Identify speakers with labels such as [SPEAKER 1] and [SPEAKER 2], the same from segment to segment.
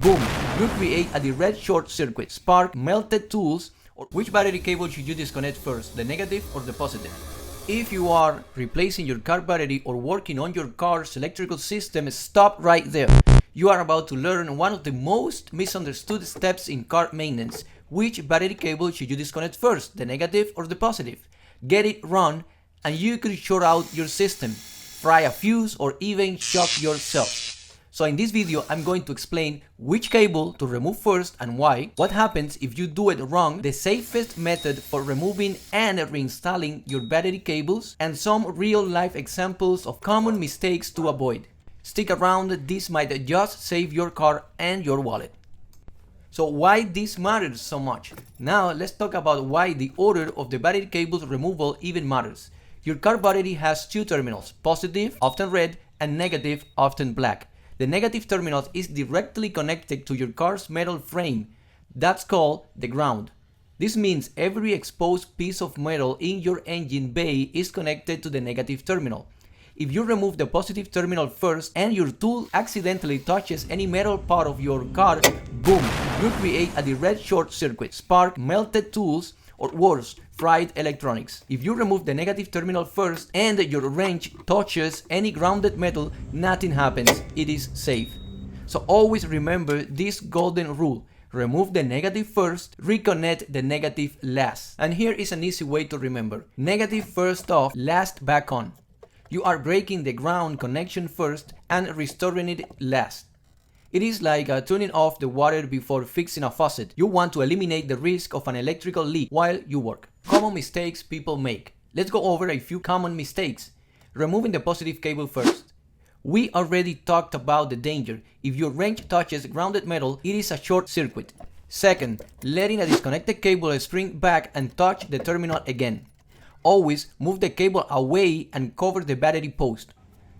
[SPEAKER 1] Boom! You create a direct short circuit, spark, melted tools, or which battery cable should you disconnect first, the negative or the positive? If you are replacing your car battery or working on your car's electrical system, stop right there. You are about to learn one of the most misunderstood steps in car maintenance. Which battery cable should you disconnect first, the negative or the positive? Get it wrong and you could short out your system, fry a fuse, or even shock yourself. So in this video, I'm going to explain which cable to remove first and why, what happens if you do it wrong, the safest method for removing and reinstalling your battery cables, and some real-life examples of common mistakes to avoid. Stick around, this might just save your car and your wallet. So why this matters so much? Now let's talk about why the order of the battery cables removal even matters. Your car battery has two terminals, positive, often red, and negative, often black. The negative terminal is directly connected to your car's metal frame. That's called the ground. This means every exposed piece of metal in your engine bay is connected to the negative terminal. If you remove the positive terminal first and your tool accidentally touches any metal part of your car, boom, you create a direct short circuit, spark, melted tools, or worse, fried electronics. If you remove the negative terminal first and your wrench touches any grounded metal, nothing happens. It is safe. So always remember this golden rule. Remove the negative first, reconnect the negative last. And here is an easy way to remember. Negative first off, last back on. You are breaking the ground connection first and restoring it last. It is like turning off the water before fixing a faucet. You want to eliminate the risk of an electrical leak while you work. Common mistakes people make. Let's go over a few common mistakes. Removing the positive cable first. We already talked about the danger. If your wrench touches grounded metal, it is a short circuit. Second, letting a disconnected cable spring back and touch the terminal again. Always move the cable away and cover the battery post.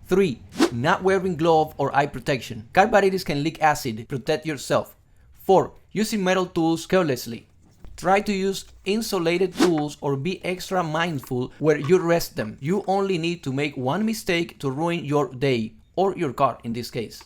[SPEAKER 1] 3. Not wearing glove or eye protection. Car batteries can leak acid. Protect yourself. 4. Using metal tools carelessly. Try to use insulated tools or be extra mindful where you rest them. You only need to make one mistake to ruin your day, or your car in this case.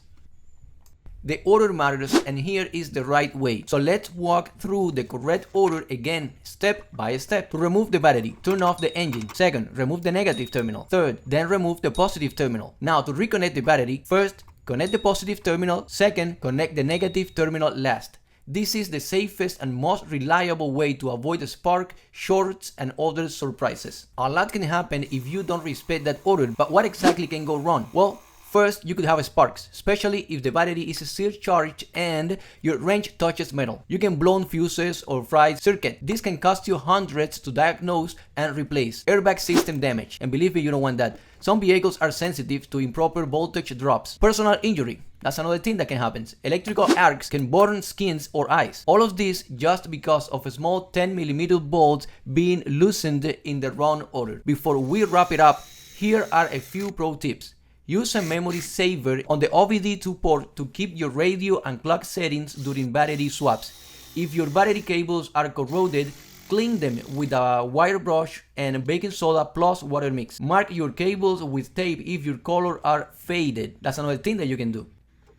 [SPEAKER 1] The order matters, and here is the right way. So let's walk through the correct order again, step by step. To remove the battery, turn off the engine. Second, remove the negative terminal. Third, then remove the positive terminal. Now to reconnect the battery, first, connect the positive terminal. Second, connect the negative terminal last. This is the safest and most reliable way to avoid a spark, shorts, and other surprises. A lot can happen if you don't respect that order, but what exactly can go wrong? Well, first, you could have sparks, especially if the battery is still charged and your wrench touches metal. You can blow fuses or fried circuit. This can cost you hundreds to diagnose and replace. Airbag system damage, and believe me, you don't want that. Some vehicles are sensitive to improper voltage drops. Personal injury, that's another thing that can happen. Electrical arcs can burn skins or eyes. All of this just because of a small 10mm bolts being loosened in the wrong order. Before we wrap it up, here are a few pro tips. Use a memory saver on the OBD2 port to keep your radio and clock settings during battery swaps. If your battery cables are corroded, clean them with a wire brush and baking soda plus water mix. Mark your cables with tape if your colors are faded. That's another thing that you can do.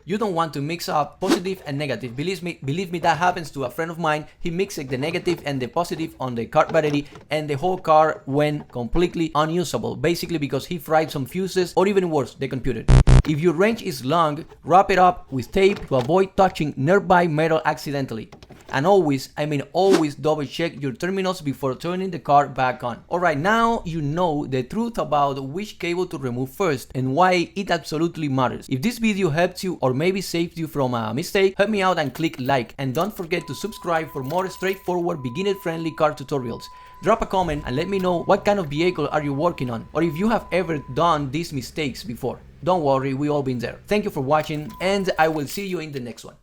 [SPEAKER 1] You don't want to mix up positive and negative. Believe me, that happens to a friend of mine. He mixed the negative and the positive on the car battery and the whole car went completely unusable. Basically because he fried some fuses, or even worse, the computer. If your wrench is long, wrap it up with tape to avoid touching nearby metal accidentally. And always, always double check your terminals before turning the car back on. Alright, now you know the truth about which cable to remove first and why it absolutely matters. If this video helped you or maybe saved you from a mistake, help me out and click like. And don't forget to subscribe for more straightforward, beginner-friendly car tutorials. Drop a comment and let me know what kind of vehicle are you working on, or if you have ever done these mistakes before. Don't worry, we all been there. Thank you for watching, and I will see you in the next one.